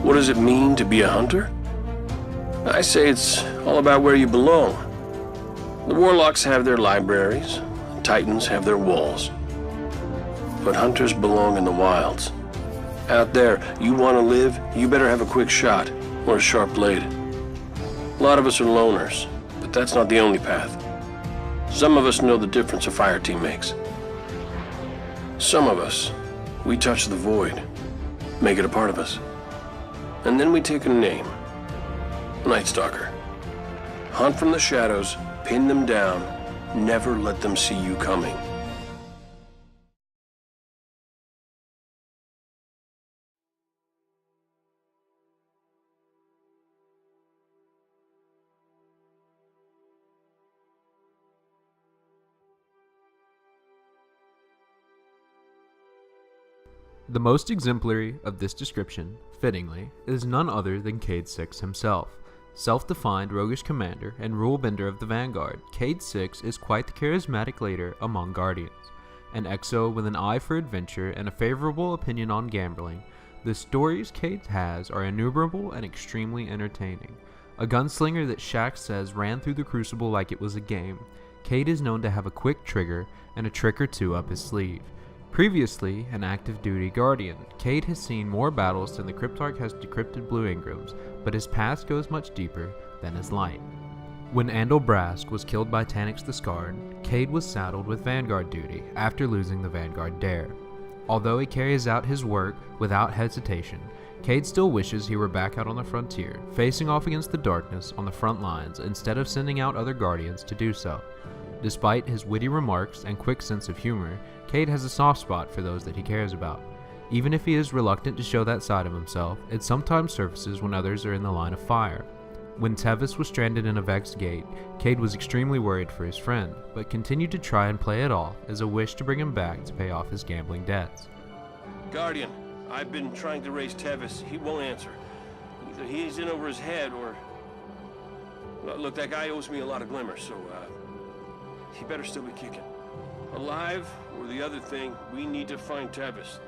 What does it mean to be a hunter? I say it's all about where you belong. The warlocks have their libraries, the titans have their walls. But hunters belong in the wilds. Out there, you want to live, you better have a quick shot or a sharp blade. A lot of us are loners, but that's not the only path. Some of us know the difference a fire team makes. Some of us, we touch the void, make it a part of us. And then we take a name. Night Stalker. Hunt from the shadows, pin them down, never let them see you coming. The most exemplary of this description, fittingly, is none other than Cayde-6 himself. Self-defined roguish commander and rule-bender of the Vanguard, Cayde-6 is quite the charismatic leader among Guardians. An exo with an eye for adventure and a favorable opinion on gambling, the stories Cayde has are innumerable and extremely entertaining. A gunslinger that Shax says ran through the Crucible like it was a game, Cayde is known to have a quick trigger and a trick or two up his sleeve. Previously an active duty Guardian, Cayde has seen more battles than the Cryptarch has decrypted Blue Ingrams, but his past goes much deeper than his light. When Andal Brask was killed by Taniks the Scarred, Cayde was saddled with Vanguard duty after losing the Vanguard Dare. Although he carries out his work without hesitation, Cayde still wishes he were back out on the frontier, facing off against the darkness on the front lines instead of sending out other Guardians to do so. Despite his witty remarks and quick sense of humor, Cayde has a soft spot for those that he cares about. Even if he is reluctant to show that side of himself, it sometimes surfaces when others are in the line of fire. When Tevis was stranded in a Vex gate, Cayde was extremely worried for his friend, but continued to try and play it off as a wish to bring him back to pay off his gambling debts. Guardian, I've been trying to raise Tevis. He won't answer. Either he's in over his head or... Well, look, that guy owes me a lot of glimmer, so, he better still be kicking. Alive, or the other thing, we need to find Tevis.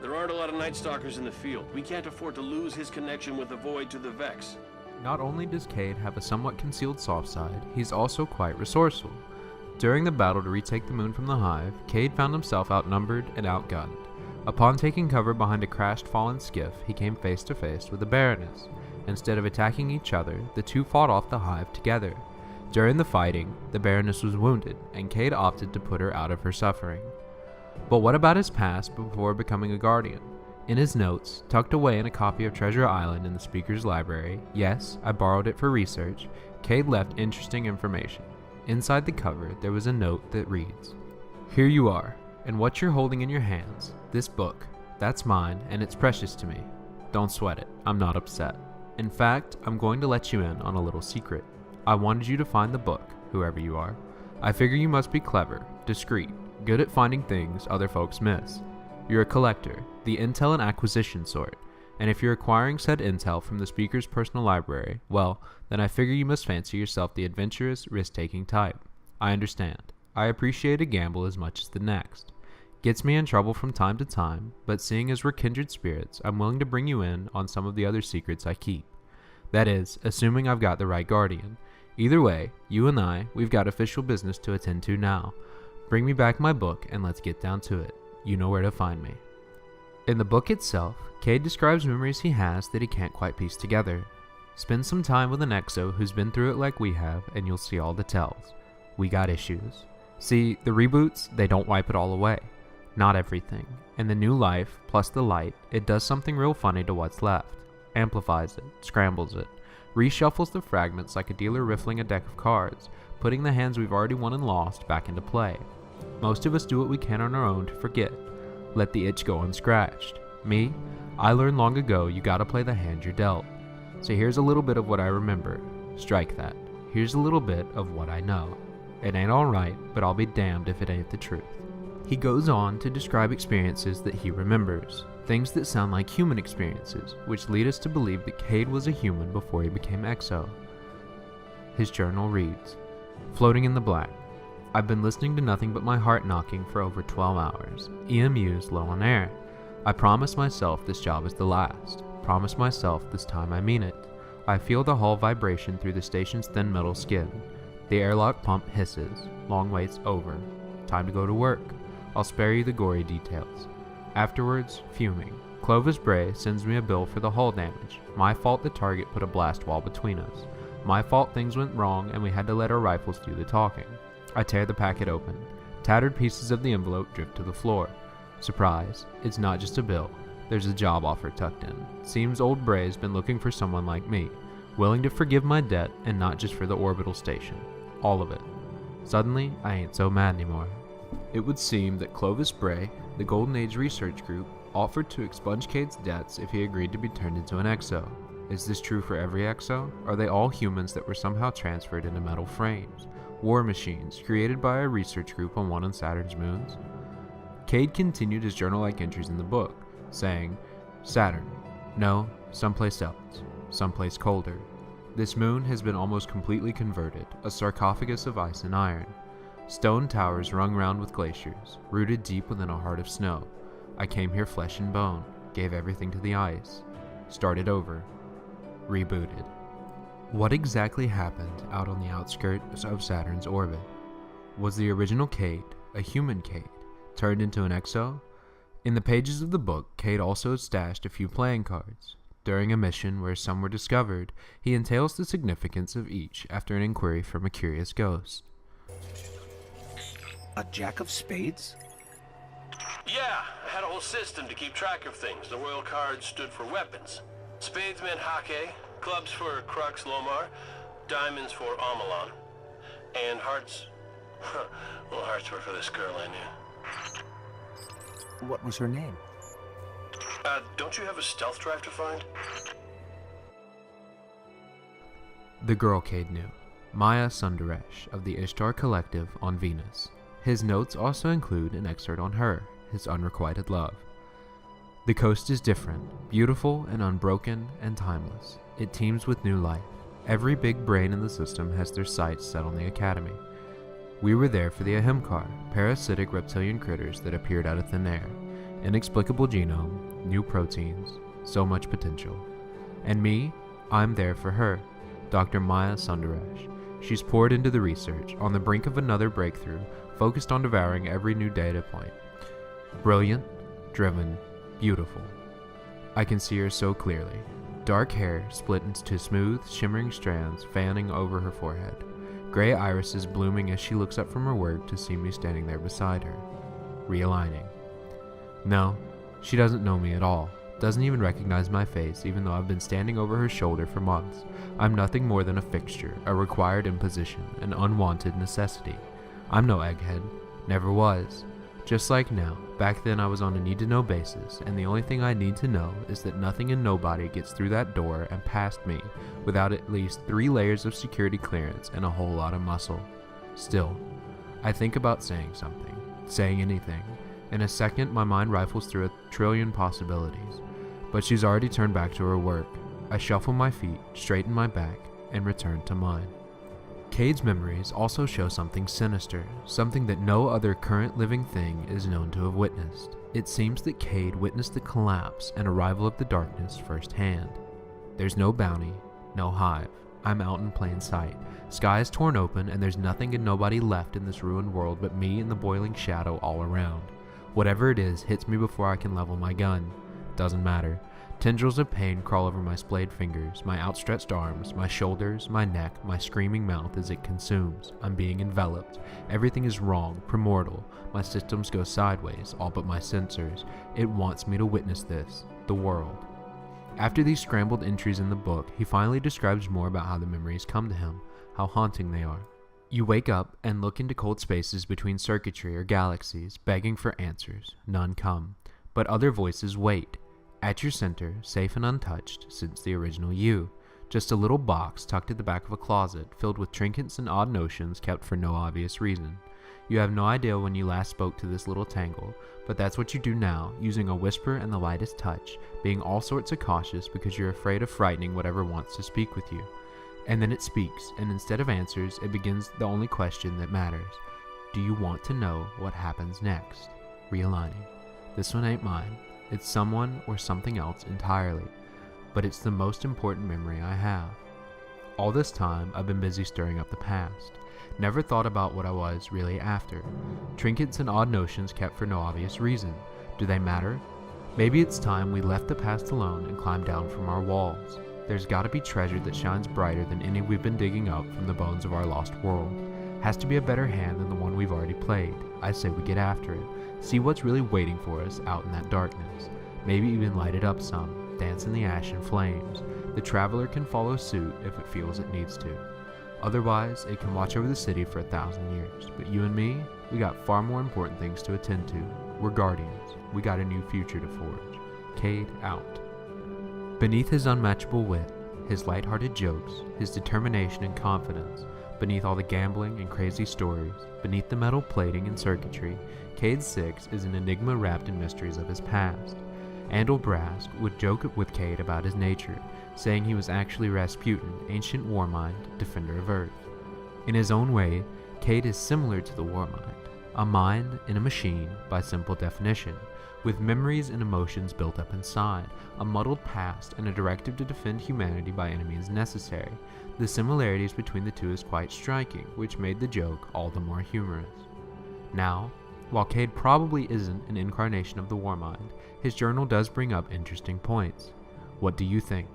There aren't a lot of Night Stalkers in the field. We can't afford to lose his connection with the Void to the Vex. Not only does Cayde have a somewhat concealed soft side, he's also quite resourceful. During the battle to retake the moon from the Hive, Cayde found himself outnumbered and outgunned. Upon taking cover behind a crashed fallen skiff, he came face to face with the Baroness. Instead of attacking each other, the two fought off the Hive together. During the fighting, the Baroness was wounded, and Cayde opted to put her out of her suffering. But what about his past before becoming a Guardian? In his notes, tucked away in a copy of Treasure Island in the Speaker's library, yes, I borrowed it for research, Cayde left interesting information. Inside the cover, there was a note that reads, "Here you are, and what you're holding in your hands, this book, that's mine, and it's precious to me. Don't sweat it, I'm not upset. In fact, I'm going to let you in on a little secret. I wanted you to find the book, whoever you are. I figure you must be clever, discreet, good at finding things other folks miss. You're a collector, the intel and acquisition sort, and if you're acquiring said intel from the Speaker's personal library, well, then I figure you must fancy yourself the adventurous, risk-taking type. I understand. I appreciate a gamble as much as the next. Gets me in trouble from time to time, but seeing as we're kindred spirits, I'm willing to bring you in on some of the other secrets I keep. That is, assuming I've got the right Guardian. Either way, you and I, we've got official business to attend to now. Bring me back my book and let's get down to it. You know where to find me." In the book itself, Cayde describes memories he has that he can't quite piece together. Spend some time with an exo who's been through it like we have and you'll see all the tells. We got issues. See, the reboots, they don't wipe it all away. Not everything. And the new life, plus the light, it does something real funny to what's left. Amplifies it, scrambles it, reshuffles the fragments like a dealer riffling a deck of cards, putting the hands we've already won and lost back into play. Most of us do what we can on our own to forget. Let the itch go unscratched. Me? I learned long ago you gotta play the hand you're dealt. So here's a little bit of what I remember. Strike that. Here's a little bit of what I know. It ain't alright, but I'll be damned if it ain't the truth. He goes on to describe experiences that he remembers. Things that sound like human experiences, which lead us to believe that Cayde was a human before he became Exo. His journal reads, "Floating in the black. I've been listening to nothing but my heart knocking for over 12 hours. EMU's low on air. I promised myself this job is the last. promise myself this time I mean it. I feel the hull vibration through the station's thin metal skin. The airlock pump hisses. Long wait's over. Time to go to work. I'll spare you the gory details. Afterwards, fuming, Clovis Bray sends me a bill for the hull damage. My fault the target put a blast wall between us. My fault things went wrong and we had to let our rifles do the talking. I tear the packet open. Tattered pieces of the envelope drift to the floor. Surprise, it's not just a bill. There's a job offer tucked in. Seems old Bray's been looking for someone like me, willing to forgive my debt and not just for the orbital station. All of it. Suddenly, I ain't so mad anymore. It would seem that Clovis Bray, the Golden Age Research Group, offered to expunge Cayde's debts if he agreed to be turned into an exo. Is this true for every exo? Are they all humans that were somehow transferred into metal frames? War machines, created by a research group on one of Saturn's moons? Cayde continued his journal-like entries in the book, saying, Saturn. No, someplace else. Someplace colder. This moon has been almost completely converted, a sarcophagus of ice and iron. Stone towers rung round with glaciers, rooted deep within a heart of snow. I came here flesh and bone, gave everything to the ice. Started over. Rebooted. What exactly happened out on the outskirts of Saturn's orbit? Was the original Cayde, a human Cayde, turned into an exo? In the pages of the book, Cayde also stashed a few playing cards. During a mission where some were discovered, he entails the significance of each after an inquiry from a curious ghost. A jack of spades? Yeah, I had a whole system to keep track of things. The royal cards stood for weapons. Spades meant hake, clubs for Crux Lomar, diamonds for Amalon, and hearts... well, hearts were for this girl I knew. What was her name? Don't you have a stealth drive to find? The girl Cayde knew. Maya Sundaresh of the Ishtar Collective on Venus. His notes also include an excerpt on her, his unrequited love. The coast is different, beautiful and unbroken and timeless. It teems with new life. Every big brain in the system has their sights set on the Academy. We were there for the Ahimkar, parasitic reptilian critters that appeared out of thin air. Inexplicable genome, new proteins, so much potential. And me, I'm there for her, Dr. Maya Sundaresh. She's poured into the research, on the brink of another breakthrough, focused on devouring every new data point. Brilliant, driven, beautiful. I can see her so clearly. Dark hair split into smooth, shimmering strands fanning over her forehead. Gray irises blooming as she looks up from her work to see me standing there beside her. Realigning. No, she doesn't know me at all. Doesn't even recognize my face, even though I've been standing over her shoulder for months. I'm nothing more than a fixture, a required imposition, an unwanted necessity. I'm no egghead. Never was. Just like now, back then I was on a need-to-know basis, and the only thing I need to know is that nothing and nobody gets through that door and past me without at least 3 layers of security clearance and a whole lot of muscle. Still, I think about saying something, saying anything. In a second, my mind rifles through a trillion possibilities, but she's already turned back to her work. I shuffle my feet, straighten my back, and return to mine. Cayde's memories also show something sinister, something that no other current living thing is known to have witnessed. It seems that Cayde witnessed the collapse and arrival of the darkness firsthand. There's no bounty, no hive. I'm out in plain sight. Sky is torn open and there's nothing and nobody left in this ruined world but me and the boiling shadow all around. Whatever it is hits me before I can level my gun. Doesn't matter. Tendrils of pain crawl over my splayed fingers, my outstretched arms, my shoulders, my neck, my screaming mouth as it consumes. I'm being enveloped. Everything is wrong, primordial. My systems go sideways, all but my sensors. It wants me to witness this, the world. After these scrambled entries in the book, he finally describes more about how the memories come to him, how haunting they are. You wake up and look into cold spaces between circuitry or galaxies, begging for answers. None come. But other voices wait. At your center, safe and untouched since the original you. Just a little box tucked at the back of a closet, filled with trinkets and odd notions kept for no obvious reason. You have no idea when you last spoke to this little tangle, but that's what you do now, using a whisper and the lightest touch, being all sorts of cautious because you're afraid of frightening whatever wants to speak with you. And then it speaks, and instead of answers, it begins the only question that matters. Do you want to know what happens next? Realigning. This one ain't mine. It's someone or something else entirely. but it's the most important memory I have. All this time, I've been busy stirring up the past. Never thought about what I was really after. Trinkets and odd notions kept for no obvious reason. Do they matter? Maybe it's time we left the past alone and climbed down from our walls. There's gotta be treasure that shines brighter than any we've been digging up from the bones of our lost world. Has to be a better hand than the one we've already played. I say we get after it. See what's really waiting for us out in that darkness. Maybe even light it up some, dance in the ash and flames. The traveler can follow suit if it feels it needs to. Otherwise, it can watch over the city for 1,000 years. But you and me, we got far more important things to attend to. We're guardians. We got a new future to forge. Cayde out. Beneath his unmatchable wit, his light-hearted jokes, his determination and confidence, beneath all the gambling and crazy stories, beneath the metal plating and circuitry, Cayde-6 is an enigma wrapped in mysteries of his past. Andal Brask would joke with Cayde about his nature, saying he was actually Rasputin, ancient warmind, defender of Earth. In his own way, Cayde is similar to the warmind, a mind in a machine by simple definition, with memories and emotions built up inside, a muddled past, and a directive to defend humanity by any means necessary. The similarities between the two is quite striking, which made the joke all the more humorous. Now, while Cayde probably isn't an incarnation of the warmind, his journal does bring up interesting points. What do you think?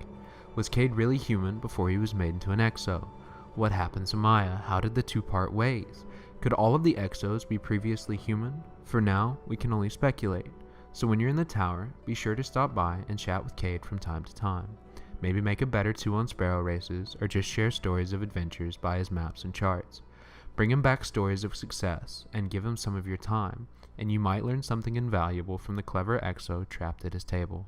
Was Cayde really human before he was made into an exo? What happened to Maya? How did the two part ways? Could all of the exos be previously human? For now, we can only speculate. So when you're in the tower, be sure to stop by and chat with Cayde from time to time. Maybe make a bet or two on sparrow races, or just share stories of adventures by his maps and charts. Bring him back stories of success, and give him some of your time, and you might learn something invaluable from the clever exo trapped at his table.